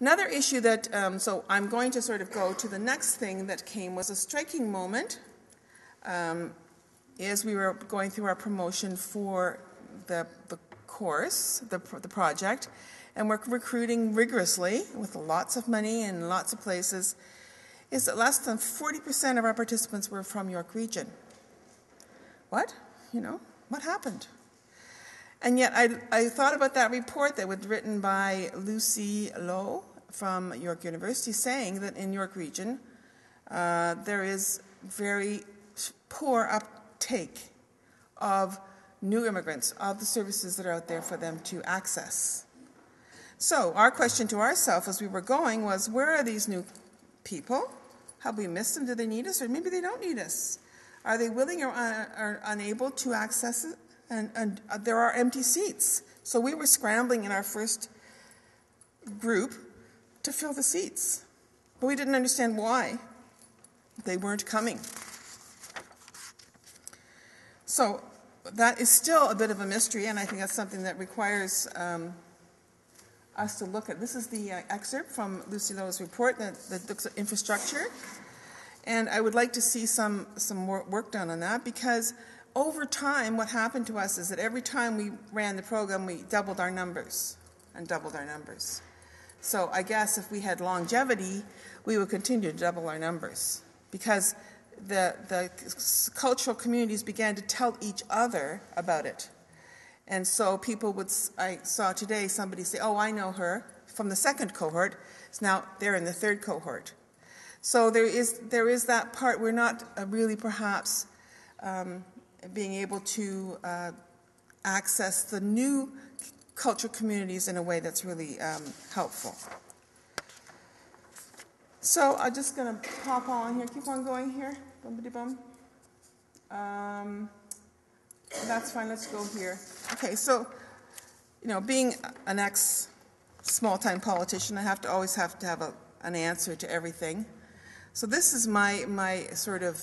Another issue that, so I'm going to sort of go to the next thing that came was a striking moment as we were going through our promotion for the course, the project, and we're recruiting rigorously with lots of money in lots of places, is that less than 40% of our participants were from York Region. What? What happened? And yet I thought about that report that was written by Lucy Lowe from York University saying that in York Region there is very poor uptake of new immigrants, of the services that are out there for them to access. So our question to ourselves as we were going was, where are these new people? Have we missed them? Do they need us? Or maybe they don't need us. Are they willing or unable to access it? And there are empty seats. So we were scrambling in our first group to fill the seats. But we didn't understand why they weren't coming. So that is still a bit of a mystery, and I think that's something that requires us to look at. This is the excerpt from Lucy Lowe's report that looks at infrastructure. And I would like to see some more work done on that, because over time what happened to us is that every time we ran the program we doubled our numbers and doubled our numbers. So I guess if we had longevity we would continue to double our numbers, because the cultural communities began to tell each other about it. And so people would, I saw today somebody say, oh, I know her from the second cohort. So now they're in the third cohort. So there is that part. We're not really perhaps being able to access the new cultural communities in a way that's really helpful. So I'm just going to pop on here. Keep on going here. Bum-ba-de-bum. That's fine. Let's go here. Okay, so, being an ex-small-time politician, I always have to have an answer to everything. So this is my sort of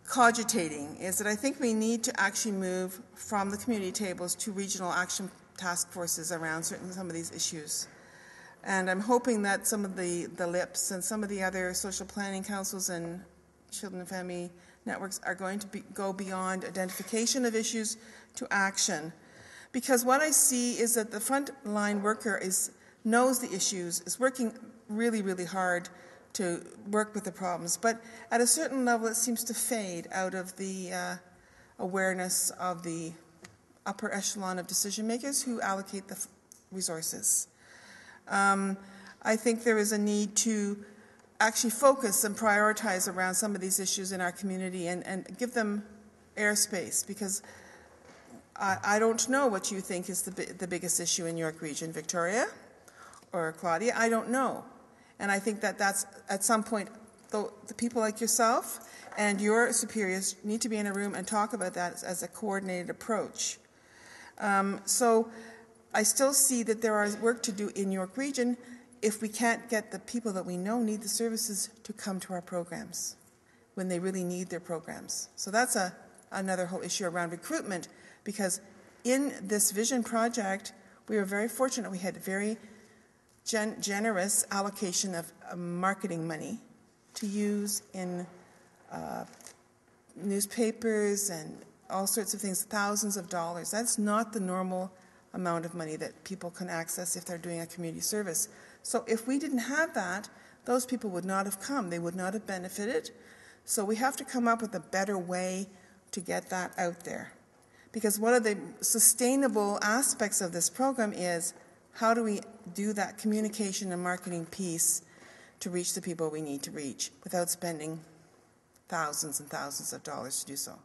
cogitating, is that I think we need to actually move from the community tables to regional action task forces around some of these issues. And I'm hoping that some of the LIPs and some of the other social planning councils and children and family networks are going to go beyond identification of issues to action. Because what I see is that the frontline worker knows the issues, is working really, really hard to work with the problems. But at a certain level, it seems to fade out of the awareness of the upper echelon of decision makers who allocate the resources. I think there is a need to actually focus and prioritize around some of these issues in our community and give them airspace, because I don't know what you think is the biggest issue in York Region, Victoria or Claudia. I don't know. And I think that's at some point, the people like yourself and your superiors need to be in a room and talk about that as a coordinated approach. So I still see that there is work to do in York Region if we can't get the people that we know need the services to come to our programs when they really need their programs. So that's another whole issue around recruitment, because in this Vision project, we were very fortunate. We had very generous allocation of marketing money to use in newspapers and all sorts of things, thousands of dollars. That's not the normal amount of money that people can access if they're doing a community service. So if we didn't have that, those people would not have come. They would not have benefited. So we have to come up with a better way to get that out there. Because one of the sustainable aspects of this program is, how do we do that communication and marketing piece to reach the people we need to reach without spending thousands and thousands of dollars to do so?